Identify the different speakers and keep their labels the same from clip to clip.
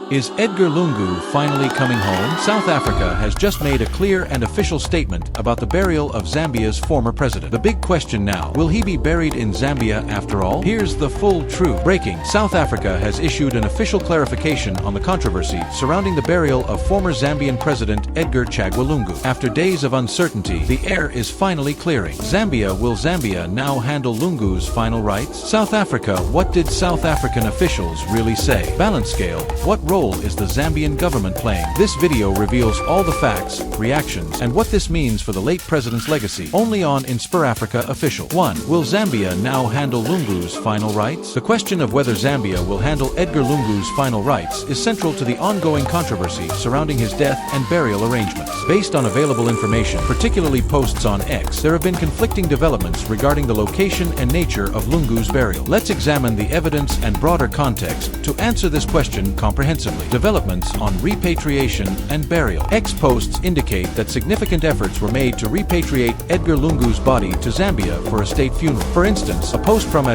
Speaker 1: Is Edgar Lungu finally coming home? South Africa has just made a clear and official statement about the burial of Zambia's former president. The big question now, will he be buried in Zambia after all? Here's the full truth. Breaking: South Africa has issued an official clarification on the controversy surrounding the burial of former Zambian President Edgar Chagwa Lungu. After days of uncertainty, the air is finally clearing. Will Zambia now handle Lungu's final rites? South Africa: what did South African officials really say? Balance scale: what role is the Zambian government playing? This video reveals all the facts, reactions, and what this means for the late president's legacy. Only on InspirAfrica Official. 1. Will Zambia now handle Lungu's final rites? The question of whether Zambia will handle Edgar Lungu's final rites is central to the ongoing controversy surrounding his death and burial arrangements. Based on available information, particularly posts on X, there have been conflicting developments regarding the location and nature of Lungu's burial. Let's examine the evidence and broader context to answer this question comprehensively. Developments on repatriation and burial. X posts indicate that significant efforts were made to repatriate Edgar Lungu's body to Zambia for a state funeral. For instance, a post from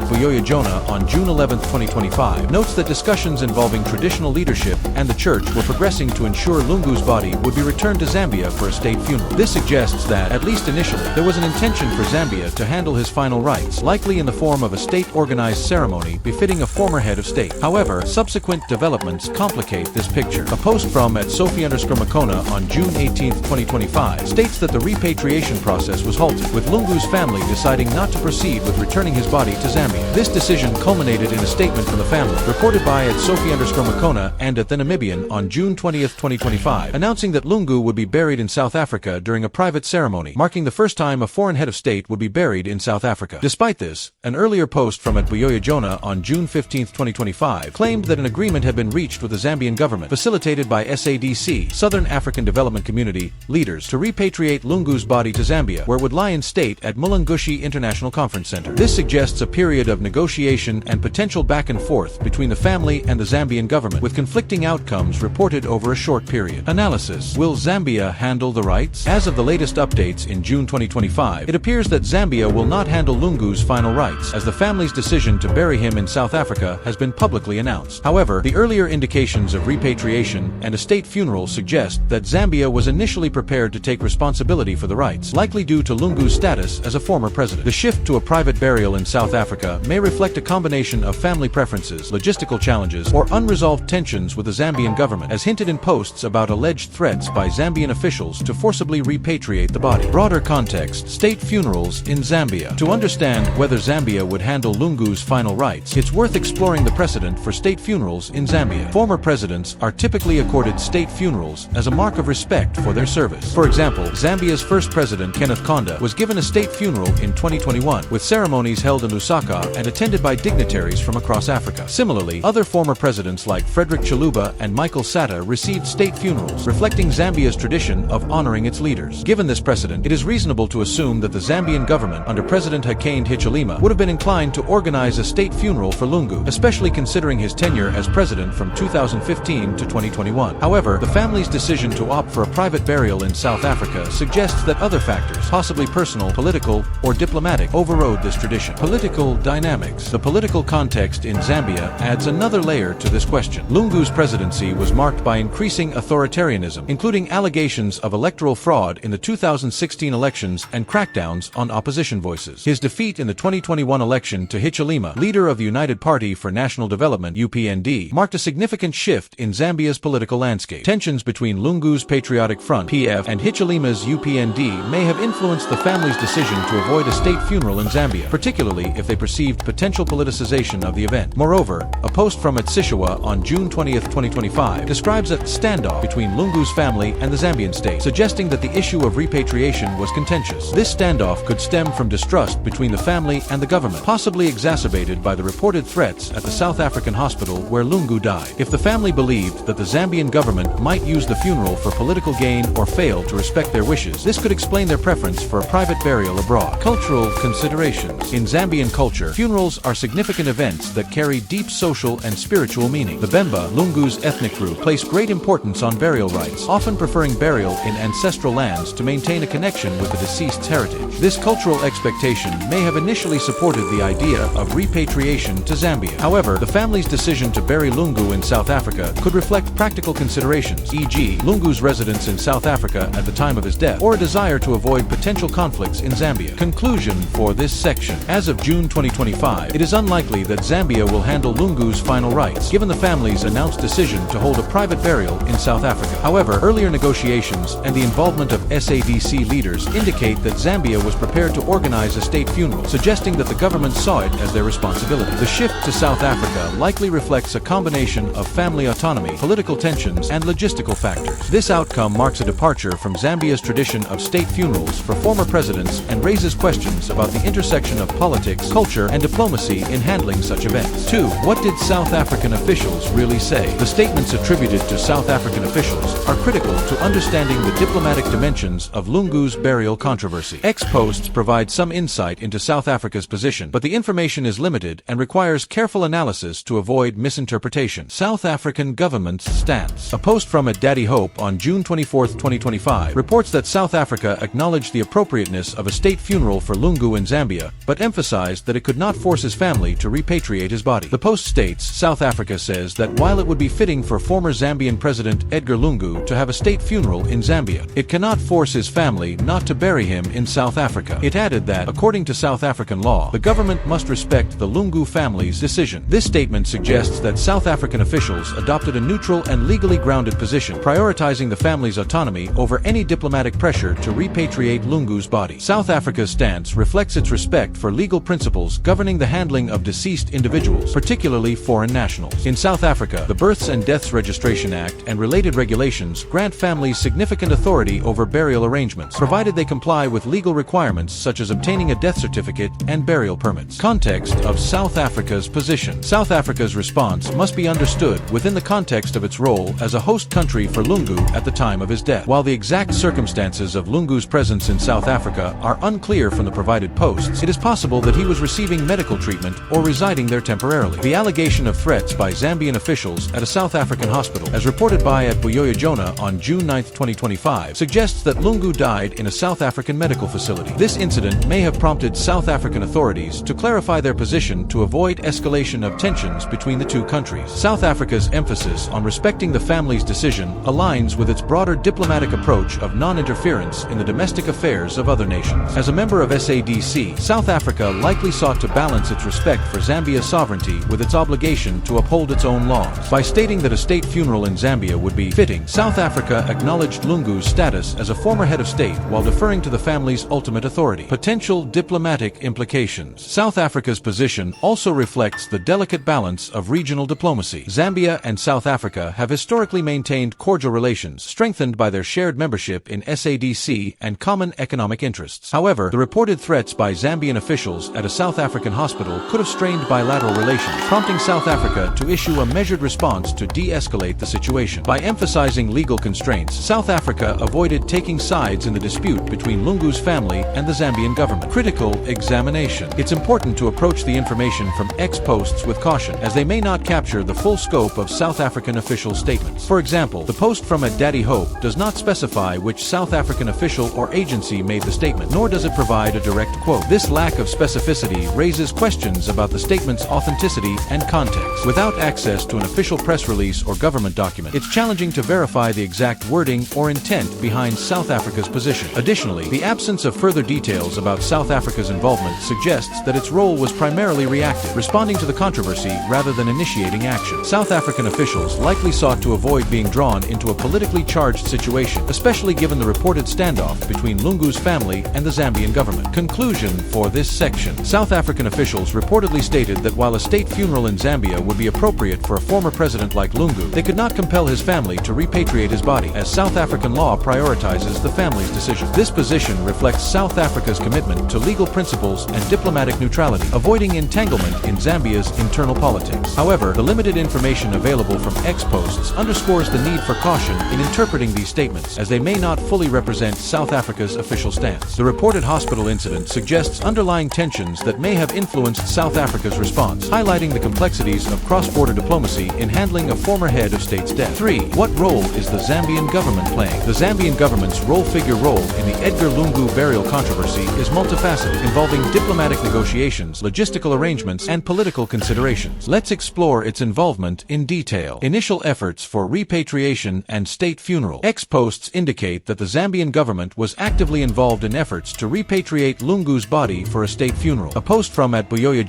Speaker 1: @Jonah on June 11, 2025 notes that discussions involving traditional leadership and the church were progressing to ensure Lungu's body would be returned to Zambia for a state funeral. This suggests that, at least initially, there was an intention for Zambia to handle his final rites, likely in the form of a state-organized ceremony befitting a former head of state. However, subsequent developments complicate this picture. A post from @Sophie_Makona on June 18, 2025 states that the repatriation process was halted, with Lungu's family deciding not to proceed with returning his body to Zambia. This decision culminated in a statement from the family, reported by @Sophie_Makona and @The Namibian on June 20, 2025, announcing that Lungu would be buried in South Africa during a private ceremony, marking the first time a foreign head of state would be buried in South Africa. Despite this, an earlier post from @Jonah on June 15, 2025 claimed that an agreement had been reached with the Zambian government, facilitated by SADC, Southern African Development Community, leaders, to repatriate Lungu's body to Zambia, where it would lie in state at Mulungushi International Conference Center. This suggests a period of negotiation and potential back and forth between the family and the Zambian government, with conflicting outcomes reported over a short period. Analysis: will Zambia handle the rites? As of the latest updates in June 2025, it appears that Zambia will not handle Lungu's final rites, as the family's decision to bury him in South Africa has been publicly announced. However, the earlier indications of repatriation and a state funeral suggest that Zambia was initially prepared to take responsibility for the rites, likely due to Lungu's status as a former president. The shift to a private burial in South Africa may reflect a combination of family preferences, logistical challenges, or unresolved tensions with the Zambian government, as hinted in posts about alleged threats by Zambian officials to forcibly repatriate the body. Broader context: state funerals in Zambia. To understand whether Zambia would handle Lungu's final rites, it's worth exploring the precedent for state funerals in Zambia. Former presidents are typically accorded state funerals as a mark of respect for their service. For example, Zambia's first president, Kenneth Kaunda, was given a state funeral in 2021, with ceremonies held in Lusaka and attended by dignitaries from across Africa. Similarly, other former presidents like Frederick Chiluba and Michael Sata received state funerals, reflecting Zambia's tradition of honoring its leaders. Given this precedent, it is reasonable to assume that the Zambian government, under President Hakaindehichilema, would have been inclined to organize a state funeral for Lungu, especially considering his tenure as president from 2015 to 2021. However, the family's decision to opt for a private burial in South Africa suggests that other factors, possibly personal, political, or diplomatic, overrode this tradition. Political dynamics. The political context in Zambia adds another layer to this question. Lungu's presidency was marked by increasing authoritarianism, including allegations of electoral fraud in the 2016 elections and crackdowns on opposition voices. His defeat in the 2021 election to Hichilema, leader of the United Party for National Development (UPND), marked a significant shift in Zambia's political landscape. Tensions between Lungu's Patriotic Front (PF) and Hichilema's UPND may have influenced the family's decision to avoid a state funeral in Zambia, particularly if they perceived potential politicization of the event. Moreover, a post from Chagwa on June 20, 2025 describes a standoff between Lungu's family and the Zambian state, suggesting that the issue of repatriation was contentious. This standoff could stem from distrust between the family and the government, possibly exacerbated by the reported threats at the South African hospital where Lungu died. If the family believed that the Zambian government might use the funeral for political gain or fail to respect their wishes, this could explain their preference for a private burial abroad. Cultural considerations. In Zambian culture, funerals are significant events that carry deep social and spiritual meaning. The Bemba, Lungu's ethnic group, place great importance on burial rites, often preferring burial in ancestral lands to maintain a connection with the deceased's heritage. This cultural expectation may have initially supported the idea of repatriation to Zambia. However, the family's decision to bury Lungu in South Africa Africa could reflect practical considerations, e.g., Lungu's residence in South Africa at the time of his death, or a desire to avoid potential conflicts in Zambia. Conclusion for this section. As of June 2025, it is unlikely that Zambia will handle Lungu's final rites, given the family's announced decision to hold a private burial in South Africa. However, earlier negotiations and the involvement of SADC leaders indicate that Zambia was prepared to organize a state funeral, suggesting that the government saw it as their responsibility. The shift to South Africa likely reflects a combination of family autonomy, political tensions, and logistical factors. This outcome marks a departure from Zambia's tradition of state funerals for former presidents and raises questions about the intersection of politics, culture, and diplomacy in handling such events. 2. What did South African officials really say? The statements attributed to South African officials are critical to understanding the diplomatic dimensions of Lungu's burial controversy. Ex-posts provide some insight into South Africa's position, but the information is limited and requires careful analysis to avoid misinterpretation. South African government's stance. A post from Daddy Hope on June 24, 2025 reports that South Africa acknowledged the appropriateness of a state funeral for Lungu in Zambia, but emphasized that it could not force his family to repatriate his body. The post states, South Africa says that while it would be fitting for former Zambian President Edgar Lungu to have a state funeral in Zambia, it cannot force his family not to bury him in South Africa. It added that, according to South African law, the government must respect the Lungu family's decision. This statement suggests that South African officials adopted a neutral and legally grounded position, prioritizing the family's autonomy over any diplomatic pressure to repatriate Lungu's body. South Africa's stance reflects its respect for legal principles governing the handling of deceased individuals, particularly foreign nationals. In South Africa, the Births and Deaths Registration Act and related regulations grant families significant authority over burial arrangements, provided they comply with legal requirements such as obtaining a death certificate and burial permits. Context of South Africa's position. South Africa's response must be understood within the context of its role as a host country for Lungu at the time of his death. While the exact circumstances of Lungu's presence in South Africa are unclear from the provided posts, it is possible that he was receiving medical treatment or residing there temporarily. The allegation of threats by Zambian officials at a South African hospital, as reported by Buyoya Jonah on June 9, 2025, suggests that Lungu died in a South African medical facility. This incident may have prompted South African authorities to clarify their position to avoid escalation of tensions between the two countries. South Africa's emphasis on respecting the family's decision aligns with its broader diplomatic approach of non-interference in the domestic affairs of other nations. As a member of SADC, South Africa likely sought to balance its respect for Zambia's sovereignty with its obligation to uphold its own laws. By stating that a state funeral in Zambia would be fitting, South Africa acknowledged Lungu's status as a former head of state while deferring to the family's ultimate authority. Potential diplomatic implications. South Africa's position also reflects the delicate balance of regional diplomacy. Zambia and South Africa have historically maintained cordial relations, strengthened by their shared membership in SADC and common economic interests. However, the reported threats by Zambian officials at a South African hospital could have strained bilateral relations, prompting South Africa to issue a measured response to de-escalate the situation. By emphasizing legal constraints, South Africa avoided taking sides in the dispute between Lungu's family and the Zambian government. Critical examination. It's important to approach the information from ex-posts with caution, as they may not capture the full scope of South African official statements. For example, the post from Daddy Hope does not specify which South African official or agency made the statement, nor does it provide a direct quote. This lack of specificity raises questions about the statement's authenticity and context. Without access to an official press release or government document, it's challenging to verify the exact wording or intent behind South Africa's position. Additionally, the absence of further details about South Africa's involvement suggests that its role was primarily reactive, responding to the controversy rather than initiating action. South African officials likely sought to avoid being drawn into a politically charged situation, especially given the reported standoff between Lungu's family and the Zambian government. Conclusion for this section. South African officials reportedly stated that while a state funeral in Zambia would be appropriate for a former president like Lungu, they could not compel his family to repatriate his body, as South African law prioritizes the family's decision. This position reflects South Africa's commitment to legal principles and diplomatic neutrality, avoiding entanglement in Zambia's internal politics. However, the limited information available from ex-posts underscores the need for caution in interpreting these statements, as they may not fully represent South Africa's official stance. The reported hospital incident suggests underlying tensions that may have influenced South Africa's response, highlighting the complexities of cross-border diplomacy in handling a former head of state's death. 3. What role is the Zambian government playing? The Zambian government's role in the Edgar Lungu burial controversy is multifaceted, involving diplomatic negotiations, logistical arrangements, and political considerations. Let's explore its involvement in detail. detail. Initial efforts for repatriation and state funeral. Ex-posts indicate that the Zambian government was actively involved in efforts to repatriate Lungu's body for a state funeral. A post from @Buyoya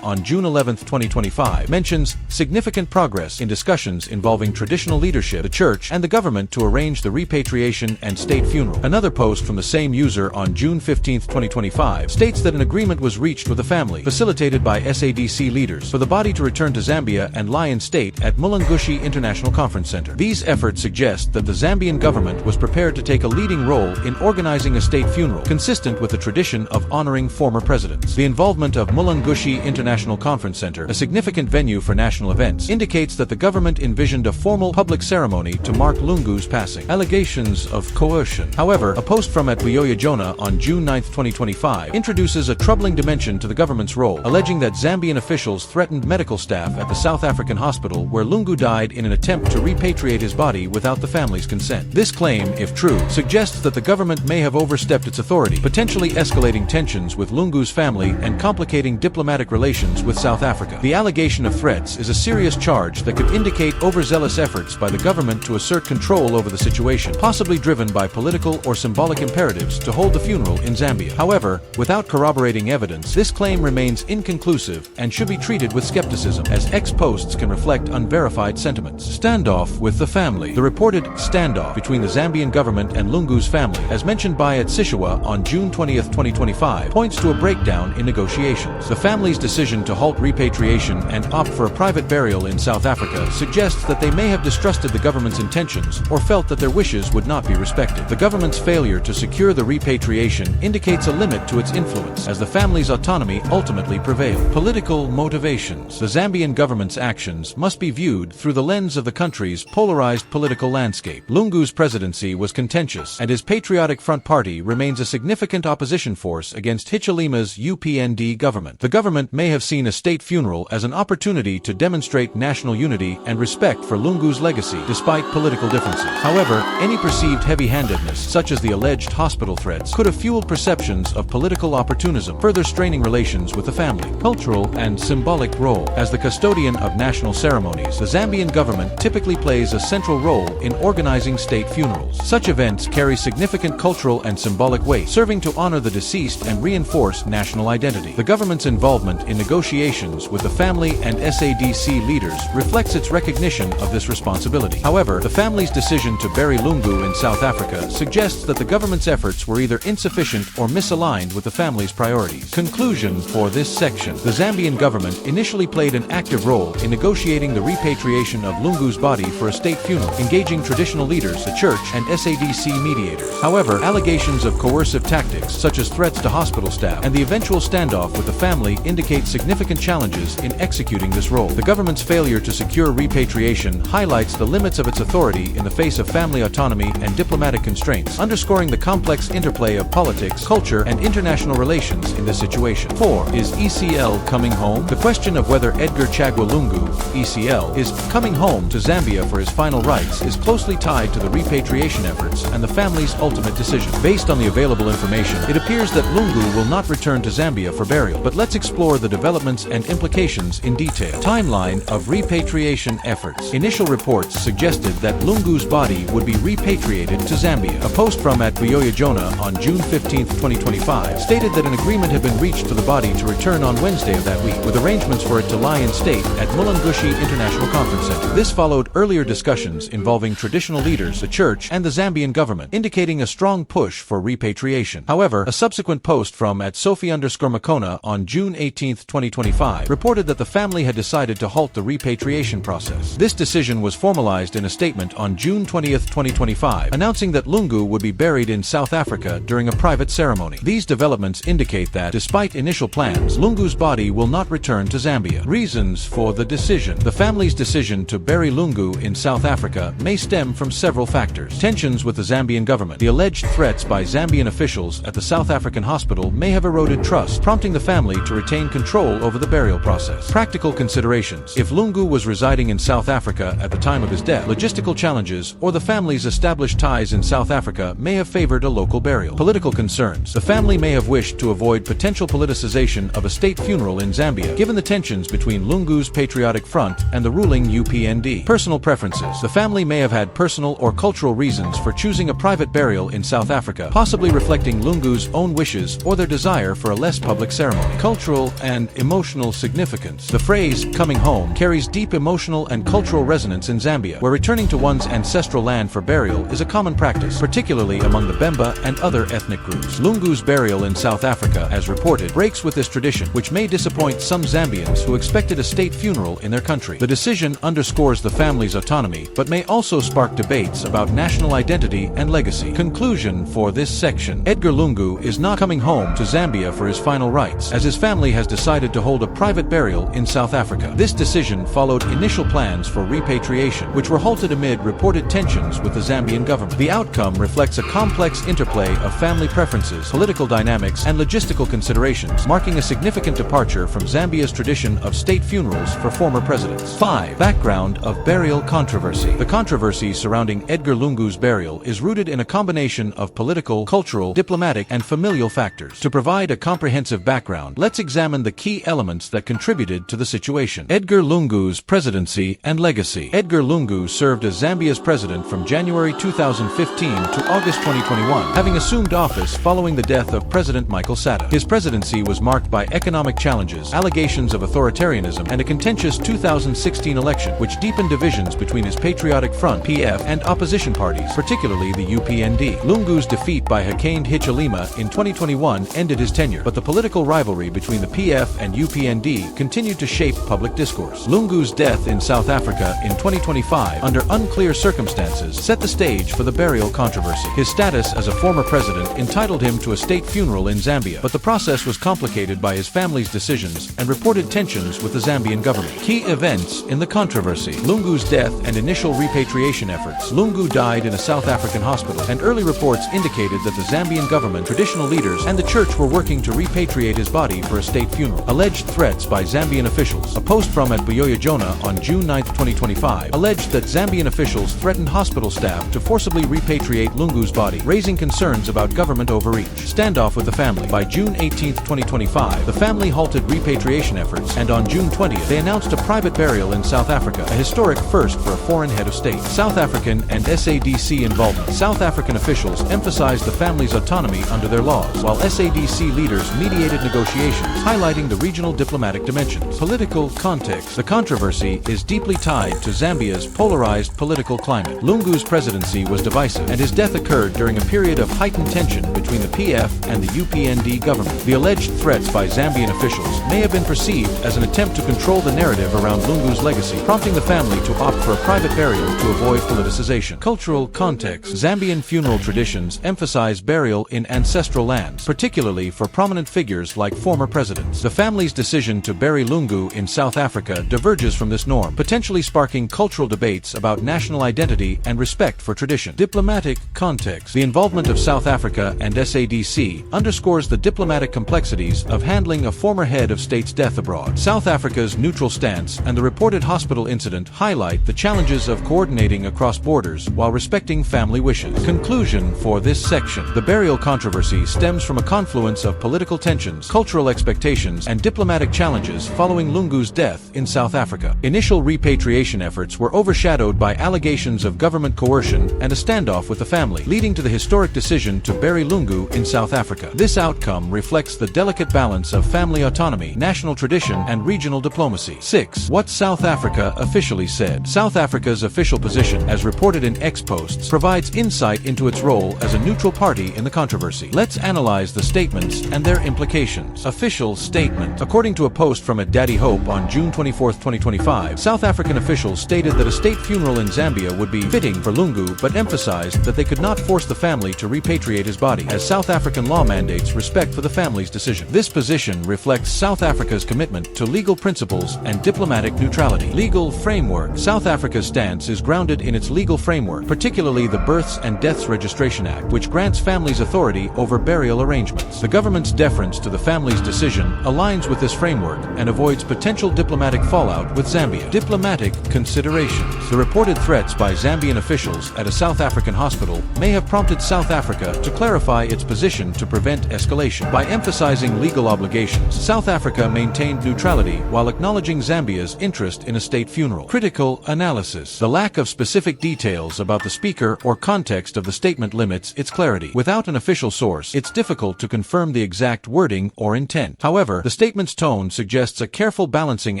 Speaker 1: on June 11, 2025 mentions significant progress in discussions involving traditional leadership, the church, and the government to arrange the repatriation and state funeral. Another post from the same user on June 15, 2025 states that an agreement was reached with the family, facilitated by SADC leaders, for the body to return to Zambia and lie in state at Mulungushi International Conference Center. These efforts suggest that the Zambian government was prepared to take a leading role in organizing a state funeral, consistent with the tradition of honoring former presidents. The involvement of Mulungushi International Conference Center, a significant venue for national events, indicates that the government envisioned a formal public ceremony to mark Lungu's passing. Allegations of coercion. However, a post from @Buyoya on June 9, 2025 introduces a troubling dimension to the government's role, alleging that Zambian officials threatened medical staff at the South African hospital where Lungu died in an attempt to repatriate his body without the family's consent. This claim, if true, suggests that the government may have overstepped its authority, potentially escalating tensions with Lungu's family and complicating diplomatic relations with South Africa. The allegation of threats is a serious charge that could indicate overzealous efforts by the government to assert control over the situation, possibly driven by political or symbolic imperatives to hold the funeral in Zambia. However, without corroborating evidence, this claim remains inconclusive and should be treated with skepticism, as ex-posts can reflect unverified sentiments. Standoff with the family. The reported standoff between the Zambian government and Lungu's family, as mentioned by Chagwa on June 20, 2025, points to a breakdown in negotiations. The family's decision to halt repatriation and opt for a private burial in South Africa suggests that they may have distrusted the government's intentions or felt that their wishes would not be respected. The government's failure to secure the repatriation indicates a limit to its influence, as the family's autonomy ultimately prevailed. Political motivations. The Zambian government's actions must be viewed through the lens of the country's polarized political landscape. Lungu's presidency was contentious, and his Patriotic Front Party remains a significant opposition force against HHvsLungu's UPND government. The government may have seen a state funeral as an opportunity to demonstrate national unity and respect for Lungu's legacy, despite political differences. However, any perceived heavy-handedness, such as the alleged hospital threats, could have fueled perceptions of political opportunism, further straining relations with the family. Cultural and symbolic role. As the custodian of national ceremonies, the Zambian government typically plays a central role in organizing state funerals. Such events carry significant cultural and symbolic weight, serving to honor the deceased and reinforce national identity. The government's involvement in negotiations with the family and SADC leaders reflects its recognition of this responsibility. However, the family's decision to bury Lungu in South Africa suggests that the government's efforts were either insufficient or misaligned with the family's priorities. Conclusion for this section. The Zambian government initially played an active role in negotiating the repatriation of Lungu's body for a state funeral, engaging traditional leaders, the church, and SADC mediators. However, allegations of coercive tactics, such as threats to hospital staff, and the eventual standoff with the family indicate significant challenges in executing this role. The government's failure to secure repatriation highlights the limits of its authority in the face of family autonomy and diplomatic constraints, underscoring the complex interplay of politics, culture, and international relations in this situation. 4. Is ECL coming home? The question of whether Edgar Lungu, ECL, is coming home to Zambia for his final rites is closely tied to the repatriation efforts and the family's ultimate decision. Based on the available information, it appears that Lungu will not return to Zambia for burial, but let's explore the developments and implications in detail. Timeline of repatriation efforts. Initial reports suggested that Lungu's body would be repatriated to Zambia. A post from @Buyoya on June 15, 2025 stated that an agreement had been reached for the body to return on Wednesday of that week, with arrangements for it to lie in state at Mulungushi International Conference Center. This followed earlier discussions involving traditional leaders, the church, and the Zambian government, indicating a strong push for repatriation. However, a subsequent post from @Sophie_Makona on June 18, 2025 reported that the family had decided to halt the repatriation process. This decision was formalized in a statement on June 20, 2025, announcing that Lungu would be buried in South Africa during a private ceremony. These developments indicate that, despite initial plans, Lungu's body will not return to Zambia. Reasons for the decision. The family's decision to bury Lungu in South Africa may stem from several factors. Tensions with the Zambian government. The alleged threats by Zambian officials at the South African hospital may have eroded trust, prompting the family to retain control over the burial process. Practical considerations. If Lungu was residing in South Africa at the time of his death, logistical challenges or the family's established ties in South Africa may have favored a local burial. Political concerns. The family may have wished to avoid potential politicization of a state funeral in Zambia, given the tensions between Lungu's Patriotic Front and the ruling UPND. Personal preferences. The family may have had personal or cultural reasons for choosing a private burial in South Africa, possibly reflecting Lungu's own wishes or their desire for a less public ceremony. Cultural and emotional significance. The phrase, coming home, carries deep emotional and cultural resonance in Zambia, where returning to one's ancestral land for burial is a common practice, particularly among the Bemba and other ethnic groups. Lungu's burial in South Africa, as reported, breaks with this tradition, which may disappoint some Zambians who expected a state funeral in their country. The decision underscores the family's autonomy, but may also spark debates about national identity and legacy. Conclusion for this section. Edgar Lungu is not coming home to Zambia for his final rites, as his family has decided to hold a private burial in South Africa. This decision followed initial plans for repatriation, which were halted amid reported tensions with the Zambian government. The outcome reflects a complex interplay of family preferences, political dynamics, and logistical considerations, marking a significant departure from Zambia's tradition of state funerals for former presidents. 5. Background of burial controversy. The controversy surrounding Edgar Lungu's burial is rooted in a combination of political, cultural, diplomatic, and familial factors. To provide a comprehensive background, let's examine the key elements that contributed to the situation. Edgar Lungu's presidency and legacy. Edgar Lungu served as Zambia's president from January 2015 to August 2021, having assumed office following the death of President Michael Sata. His presidency was marked by economic challenges, allegations of authoritarianism, and a contentious 2016 election, which deepened divisions between his Patriotic Front (PF) and opposition parties, particularly the UPND. Lungu's defeat by Hakaindehichilema in 2021 ended his tenure, but the political rivalry between the PF and UPND continued to shape public discourse. Lungu's death in South Africa in 2025, under unclear circumstances, set the stage for the burial controversy. His status as a former president entitled him to a state funeral in Zambia, but the process was complicated by his family's decisions and reported tensions with the Zambian government. Key events in the controversy. Lungu's death and initial repatriation efforts. Lungu died in a South African hospital, and early reports indicated that the Zambian government, traditional leaders, and the church were working to repatriate his body for a state funeral. Alleged threats by Zambian officials. A post from Edgar Lungu on June 9, 2025, alleged that Zambian officials threatened hospital staff to forcibly repatriate Lungu's body, raising concerns about government overreach. Standoff with the family. By June 18, 2025, the family halted repatriation efforts, and on June 20th, they announced a private burial in South Africa, a historic first for a foreign head of state. South African and SADC involvement. South African officials emphasized the family's autonomy under their laws, while SADC leaders mediated negotiations, highlighting the regional diplomatic dimensions. Political context. The controversy is deeply tied to Zambia's polarized political climate. Lungu's presidency was divisive, and his death occurred during a period of heightened tension between the PF and the UPND government. The alleged threats by Zambian officials may have been perceived as an attempt to control the narrative around Lungu's legacy, prompting the family to opt for a private burial to avoid politicization. Cultural context. Zambian funeral traditions emphasize burial in ancestral lands, particularly for prominent figures like former presidents. The family's decision to bury Lungu in South Africa diverges from this norm, potentially sparking cultural debates about national identity and respect for tradition. Diplomatic context. The involvement of South Africa and SADC underscores the diplomatic complexities of handling a former head of state's death abroad. South Africa's neutral stance and the reported hospital incident highlight the challenges of coordinating across borders while respecting family wishes. Conclusion for this section. The burial controversy stems from a confluence of political tensions, cultural expectations, and diplomatic challenges following Lungu's death in South Africa. Initial repatriation efforts were overshadowed by allegations of government coercion and a standoff with the family, leading to the historic decision to bury Lungu in South Africa. This outcome reflects the delicate balance of family autonomy, national tradition, and regional diplomacy. 6. What South Africa officially said. South Africa's official position, as reported in X posts, provides insight into its role as a neutral party in the controversy. Let's analyze the statements and their implications. Official statement. According to a post from Daddy Hope on June 24, 2025, South African officials stated that a state funeral in Zambia would be fitting for Lungu, but emphasized that they could not force the family to repatriate his body, as South African law mandates respect for the family's decision. This position reflects South Africa's commitment to legal principles and diplomatic neutrality. Legal framework. South Africa's stance is grounded in its legal framework, particularly the Births and Deaths Registration Act, which grants families authority over burial arrangements. The government's deference to the family's decision aligns with this framework and avoids potential diplomatic fallout with Zambia. Diplomatic considerations. The reported threats by Zambian officials at a South African hospital may have prompted South Africa to clarify its position to prevent escalation. By emphasizing legal obligations, South Africa maintained neutrality while acknowledging Zambia's interest interest in a state funeral. Critical analysis. The lack of specific details about the speaker or context of the statement limits its clarity. Without an official source, it's difficult to confirm the exact wording or intent. However, the statement's tone suggests a careful balancing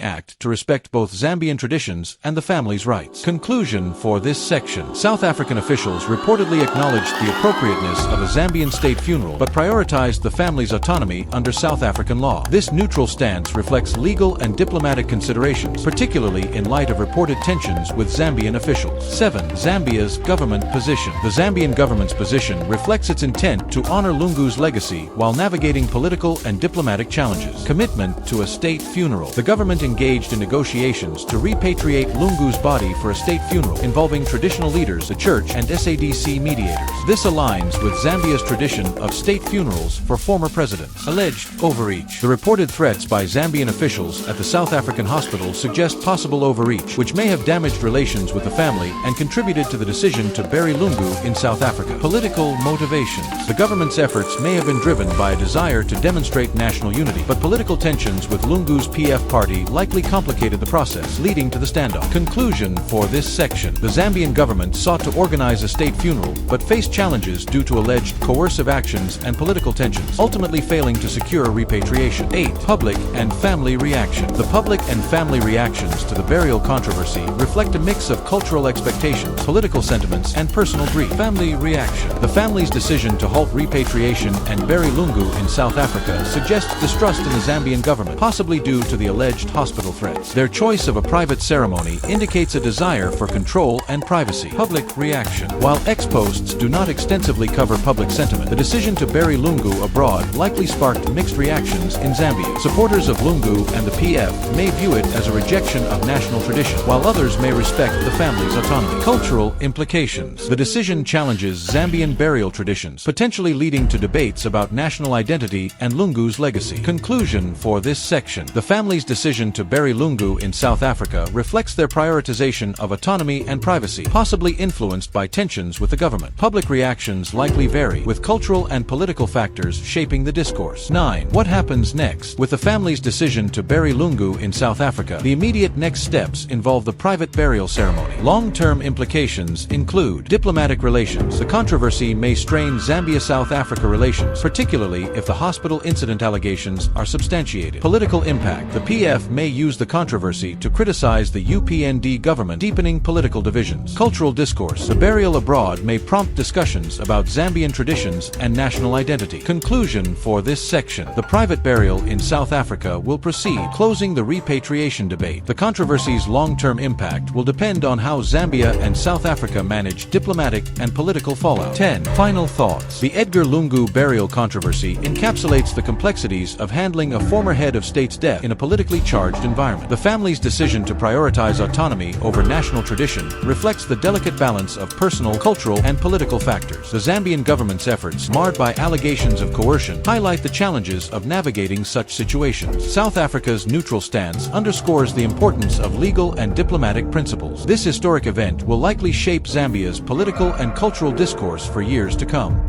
Speaker 1: act to respect both Zambian traditions and the family's rights. Conclusion for this section. South African officials reportedly acknowledged the appropriateness of a Zambian state funeral, but prioritized the family's autonomy under South African law. This neutral stance reflects legal and diplomatic considerations, particularly in light of reported tensions with Zambian officials. 7. Zambia's government position. The Zambian government's position reflects its intent to honor Lungu's legacy while navigating political and diplomatic challenges. Commitment to a state funeral. The government engaged in negotiations to repatriate Lungu's body for a state funeral involving traditional leaders, the church, and SADC mediators. This aligns with Zambia's tradition of state funerals for former presidents. Alleged overreach. The reported threats by Zambian officials at the South African hospital suggest possible overreach, which may have damaged relations with the family and contributed to the decision to bury Lungu in South Africa. Political motivations. The government's efforts may have been driven by a desire to demonstrate national unity, but political tensions with Lungu's PF party likely complicated the process, leading to the standoff. Conclusion for this section. The Zambian government sought to organize a state funeral, but faced challenges due to alleged coercive actions and political tensions, ultimately failing to secure repatriation. 8. Public and family reaction. The public and family reactions to the burial controversy reflect a mix of cultural expectations, political sentiments, and personal grief. Family reaction. The family's decision to halt repatriation and bury Lungu in South Africa suggests distrust in the Zambian government, possibly due to the alleged hospital threats. Their choice of a private ceremony indicates a desire for control and privacy. Public reaction. While ex-posts do not extensively cover public sentiment, the decision to bury Lungu abroad likely sparked mixed reactions in Zambia. Supporters of Lungu and the PF may view it as a rejection of national tradition, while others may respect the family's autonomy. Cultural implications. The decision challenges Zambian burial traditions, potentially leading to debates about national identity and Lungu's legacy. Conclusion for this section. The family's decision to bury Lungu in South Africa reflects their prioritization of autonomy and privacy, possibly influenced by tensions with the government. Public reactions likely vary, with cultural and political factors shaping the discourse. 9. What happens next? With the family's decision to bury Lungu in South Africa, the immediate next steps involve the private burial ceremony. Long-term implications include diplomatic relations. The controversy may strain Zambia-South Africa relations, particularly if the hospital incident allegations are substantiated. Political impact. The PF may use the controversy to criticize the UPND government, deepening political divisions. Cultural discourse. The burial abroad may prompt discussions about Zambian traditions and national identity. Conclusion for this section. The private burial in South Africa will proceed, closing the repatriation debate. The controversy's long-term impact will depend on how Zambia and South Africa manage diplomatic and political fallout. 10. Final thoughts. The Edgar Lungu burial controversy encapsulates the complexities of handling a former head of state's death in a politically charged environment. The family's decision to prioritize autonomy over national tradition reflects the delicate balance of personal, cultural, and political factors. The Zambian government's efforts, marred by allegations of coercion, highlight the challenges of navigating such situations. South Africa's neutral stance underscores the importance of legal and diplomatic principles. This historic event will likely shape Zambia's political and cultural discourse for years to come.